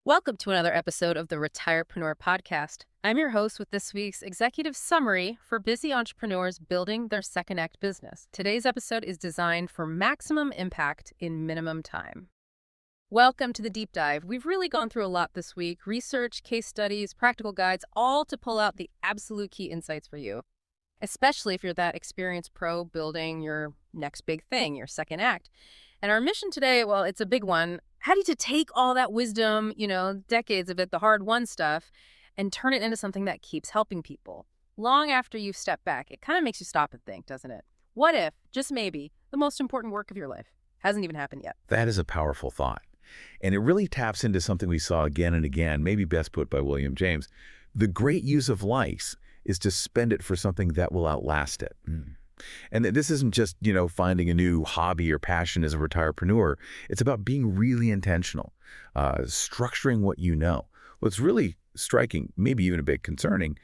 Welcome to another episode of the Retirepreneur Podcast. I'm your host with this week's executive summary for busy entrepreneurs building their second act business. Today's episode is designed for maximum impact in minimum time. Welcome to the deep dive. We've really gone through a lot this week: research, case studies, practical guides, all to pull out the absolute key insights for you, especially if you're that experienced pro building your next big thing, your second act. And our mission today, well, it's a big one. How do you take all that wisdom, decades of it, the hard-won stuff, and turn it into something that keeps helping people? Long after you've stepped back, it kind of makes you stop and think, doesn't it? What if, just maybe, the most important work of your life hasn't even happened yet? That is a powerful thought. And it really taps into something we saw again and again, maybe best put by William James. The great use of life is to spend it for something that will outlast it. And this isn't just, finding a new hobby or passion as a retirepreneur. It's about being really intentional, structuring what you know. What's really striking, maybe even a bit concerning,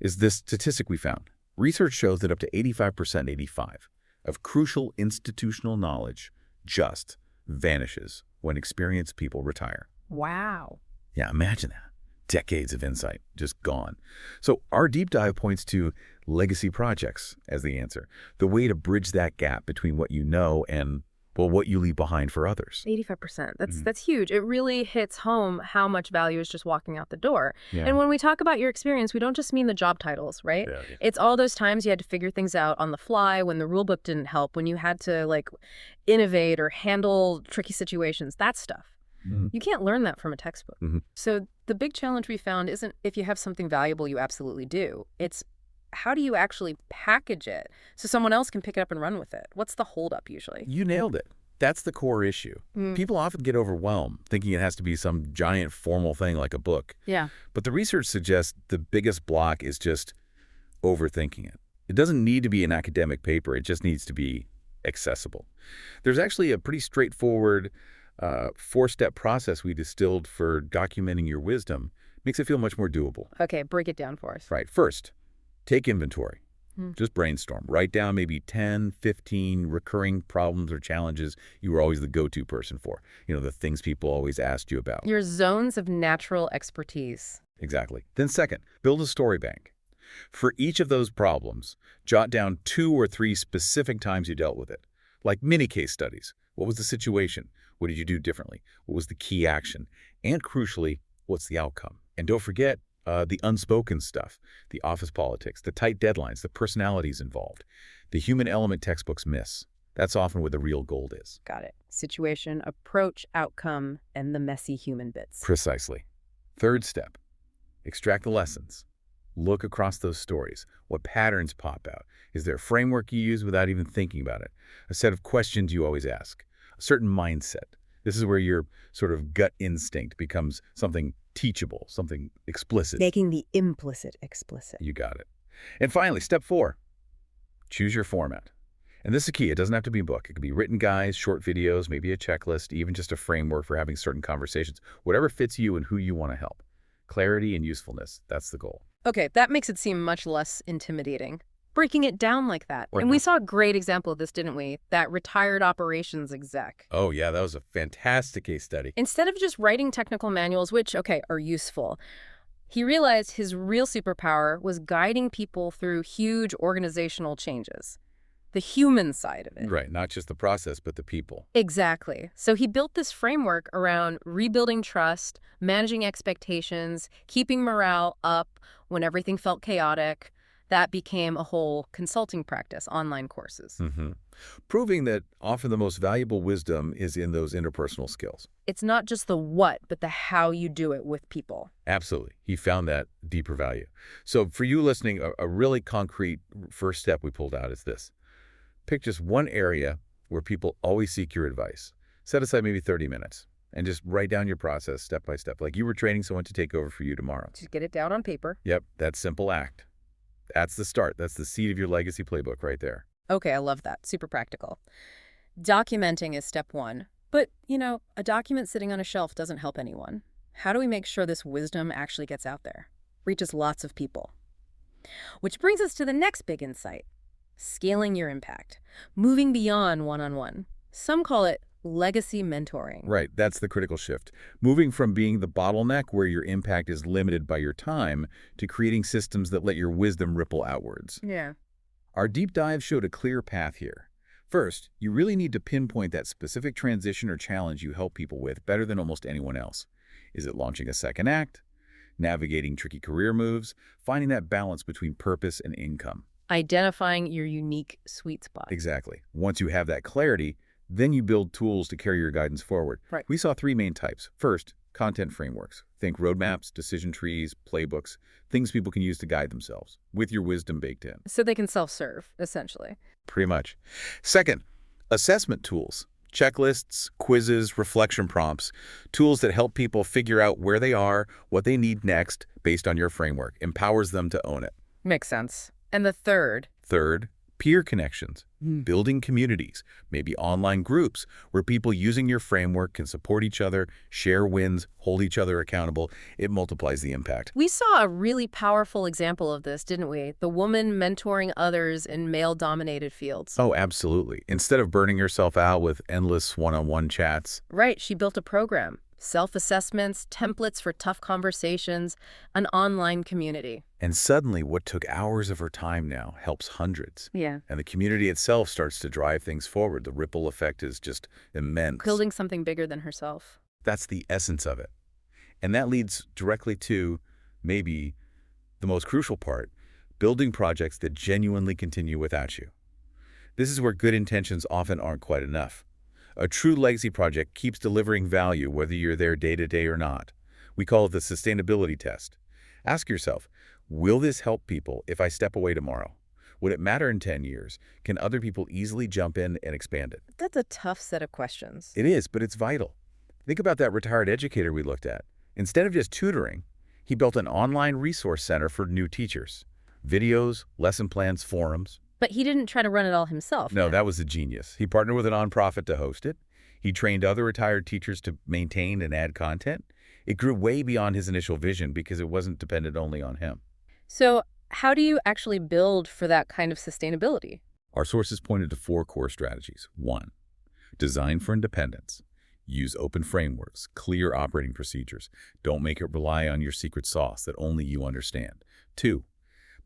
is this statistic we found. Research shows that up to 85% of crucial institutional knowledge just vanishes when experienced people retire. Wow. Yeah, imagine that. Decades of insight just gone. So our deep dive points to legacy projects as the answer, the way to bridge that gap between what you know and, well, what you leave behind for others. 85%. That's huge. It really hits home how much value is just walking out the door. Yeah. And when we talk about your experience, we don't just mean the job titles, right? Yeah. It's all those times you had to figure things out on the fly, when the rule book didn't help, when you had to innovate or handle tricky situations, that stuff. You can't learn that from a textbook. So the big challenge we found isn't if you have something valuable, you absolutely do. It's how do you actually package it so someone else can pick it up and run with it? What's the holdup usually? You nailed it. That's the core issue. People often get overwhelmed thinking it has to be some giant formal thing like a book. Yeah. But the research suggests the biggest block is just overthinking it. It doesn't need to be an academic paper. It just needs to be accessible. There's actually a pretty straightforward four-step process we distilled for documenting your wisdom. Makes it feel much more doable. Okay, break it down for us. Right. First, take inventory. Just brainstorm. Write down maybe 10, 15 recurring problems or challenges you were always the go-to person for. The things people always asked you about. Your zones of natural expertise. Exactly. Then second, build a story bank. For each of those problems, jot down 2 or 3 specific times you dealt with it, like mini case studies. What was the situation? What did you do differently? What was the key action? And crucially, what's the outcome? And don't forget the unspoken stuff, the office politics, the tight deadlines, the personalities involved. The human element textbooks miss. That's often where the real gold is. Got it. Situation, approach, outcome, and the messy human bits. Precisely. Third step, extract the lessons. Look across those stories. What patterns pop out? Is there a framework you use without even thinking about it? A set of questions you always ask? A certain mindset? This is where your sort of gut instinct becomes something teachable, something explicit. Making the implicit explicit. You got it. And finally, step 4, choose your format. And this is key. It doesn't have to be a book. It could be written guides, short videos, maybe a checklist, even just a framework for having certain conversations. Whatever fits you and who you want to help. Clarity and usefulness, that's the goal. Okay, that makes it seem much less intimidating. Breaking it down like that. Right. And we saw a great example of this, didn't we? That retired operations exec. Oh, yeah, that was a fantastic case study. Instead of just writing technical manuals, which, okay, are useful, he realized his real superpower was guiding people through huge organizational changes. The human side of it. Right, not just the process, but the people. Exactly. So he built this framework around rebuilding trust, managing expectations, keeping morale up when everything felt chaotic. That became a whole consulting practice, online courses. Proving that often the most valuable wisdom is in those interpersonal skills. It's not just the what, but the how you do it with people. Absolutely. He found that deeper value. So for you listening, a really concrete first step we pulled out is this. Pick just one area where people always seek your advice. Set aside maybe 30 minutes and just write down your process step by step, like you were training someone to take over for you tomorrow. Just get it down on paper. Yep, that simple act. That's the start. That's the seed of your legacy playbook right there. Okay, I love that. Super practical. Documenting is step 1. But, a document sitting on a shelf doesn't help anyone. How do we make sure this wisdom actually gets out there? Reaches lots of people. Which brings us to the next big insight. Scaling your impact. Moving beyond one-on-one. Some call it Legacy mentoring. Right, that's the critical shift. Moving from being the bottleneck where your impact is limited by your time to creating systems that let your wisdom ripple outwards. Yeah. Our deep dive showed a clear path here. First, you really need to pinpoint that specific transition or challenge you help people with better than almost anyone else. Is it launching a second act? Navigating tricky career moves? Finding that balance between purpose and income? Identifying your unique sweet spot. Exactly. Once you have that clarity, then you build tools to carry your guidance forward. Right. We saw three main types. First, content frameworks. Think roadmaps, decision trees, playbooks, things people can use to guide themselves, with your wisdom baked in. So they can self-serve, essentially. Pretty much. Second, assessment tools. Checklists, quizzes, reflection prompts, tools that help people figure out where they are, what they need next, based on your framework, empowers them to own it. Makes sense. And the third? Third, peer connections, building communities, maybe online groups where people using your framework can support each other, share wins, hold each other accountable. It multiplies the impact. We saw a really powerful example of this, didn't we? The woman mentoring others in male-dominated fields. Oh, absolutely. Instead of burning yourself out with endless one-on-one chats. Right, she built a program. Self-assessments, templates for tough conversations, an online community. And suddenly, what took hours of her time now helps hundreds. Yeah. And the community itself starts to drive things forward. The ripple effect is just immense. Building something bigger than herself. That's the essence of it. And that leads directly to, maybe, the most crucial part, building projects that genuinely continue without you. This is where good intentions often aren't quite enough. A true legacy project keeps delivering value whether you're there day to day or not. We call it the sustainability test. Ask yourself, will this help people if I step away tomorrow? Would it matter in 10 years? Can other people easily jump in and expand it? That's a tough set of questions. It is, but it's vital. Think about that retired educator we looked at. Instead of just tutoring, he built an online resource center for new teachers. Videos, lesson plans, forums. But he didn't try to run it all himself. No, that was a genius. He partnered with a nonprofit to host it. He trained other retired teachers to maintain and add content. It grew way beyond his initial vision because it wasn't dependent only on him. So how do you actually build for that kind of sustainability? Our sources pointed to 4 core strategies. 1, design for independence. Use open frameworks, clear operating procedures. Don't make it rely on your secret sauce that only you understand. 2,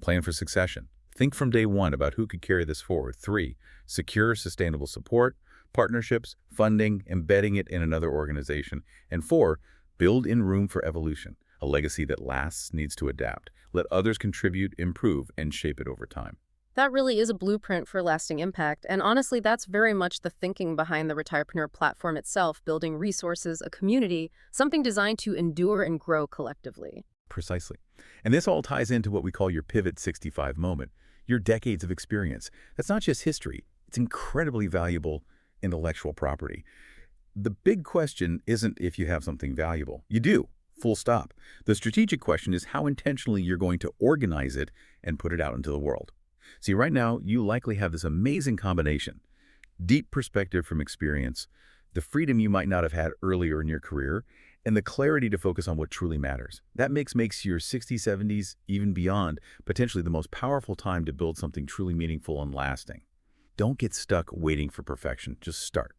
plan for succession. Think from day one about who could carry this forward. 3, secure sustainable support, partnerships, funding, embedding it in another organization. And 4, build in room for evolution. A legacy that lasts needs to adapt. Let others contribute, improve, and shape it over time. That really is a blueprint for lasting impact. And honestly, that's very much the thinking behind the Retirepreneur platform itself, building resources, a community, something designed to endure and grow collectively. Precisely. And this all ties into what we call your Pivot 65 moment, your decades of experience. That's not just history. It's incredibly valuable intellectual property. The big question isn't if you have something valuable. You do, full stop. The strategic question is how intentionally you're going to organize it and put it out into the world. See, right now, you likely have this amazing combination. Deep perspective from experience, the freedom you might not have had earlier in your career, and the clarity to focus on what truly matters. That makes your 60s, 70s, even beyond, potentially the most powerful time to build something truly meaningful and lasting. Don't get stuck waiting for perfection. Just start.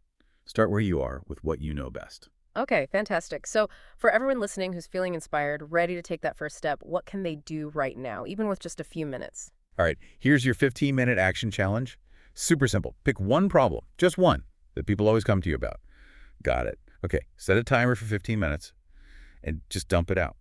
Start where you are with what you know best. Okay, fantastic. So for everyone listening who's feeling inspired, ready to take that first step, what can they do right now, even with just a few minutes? All right, here's your 15-minute action challenge. Super simple. Pick one problem, just one, that people always come to you about. Got it. Okay, set a timer for 15 minutes and just dump it out.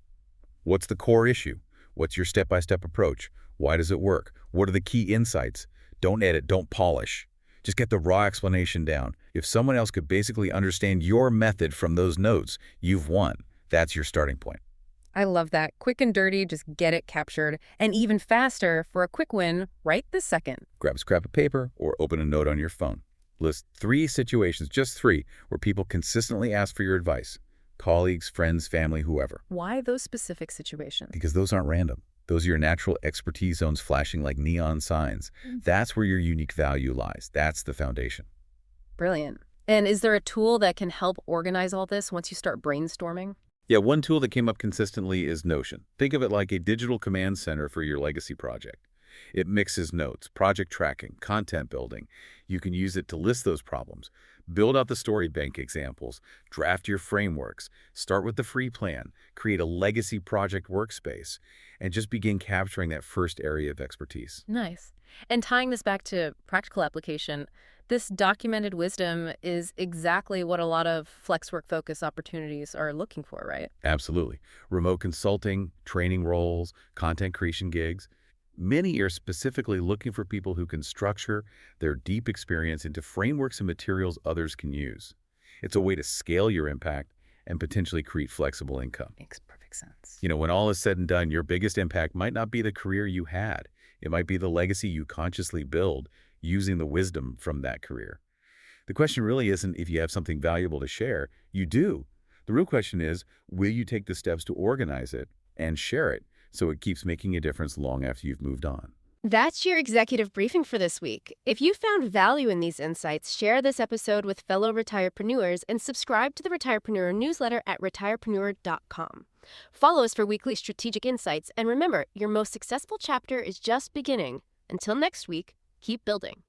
What's the core issue? What's your step-by-step approach? Why does it work? What are the key insights? Don't edit, don't polish. Just get the raw explanation down. If someone else could basically understand your method from those notes, you've won. That's your starting point. I love that. Quick and dirty, just get it captured. And even faster, for a quick win, right this second. Grab a scrap of paper or open a note on your phone. List 3 situations, just 3, where people consistently ask for your advice. Colleagues, friends, family, whoever. Why those specific situations? Because those aren't random. Those are your natural expertise zones flashing like neon signs. That's where your unique value lies. That's the foundation. Brilliant. And is there a tool that can help organize all this once you start brainstorming? Yeah, one tool that came up consistently is Notion. Think of it like a digital command center for your legacy project. It mixes notes, project tracking, content building. You can use it to list those problems, Build out the story bank examples, draft your frameworks, start with the free plan, create a legacy project workspace, and just begin capturing that first area of expertise. Nice. And tying this back to practical application, this documented wisdom is exactly what a lot of flex work focus opportunities are looking for, right? Absolutely. Remote consulting, training roles, content creation gigs. Many are specifically looking for people who can structure their deep experience into frameworks and materials others can use. It's a way to scale your impact and potentially create flexible income. Makes perfect sense. When all is said and done, your biggest impact might not be the career you had. It might be the legacy you consciously build using the wisdom from that career. The question really isn't if you have something valuable to share. You do. The real question is, will you take the steps to organize it and share it so it keeps making a difference long after you've moved on? That's your executive briefing for this week. If you found value in these insights, share this episode with fellow retirepreneurs and subscribe to the Retirepreneur newsletter at retirepreneur.com. Follow us for weekly strategic insights, and remember, your most successful chapter is just beginning. Until next week, keep building.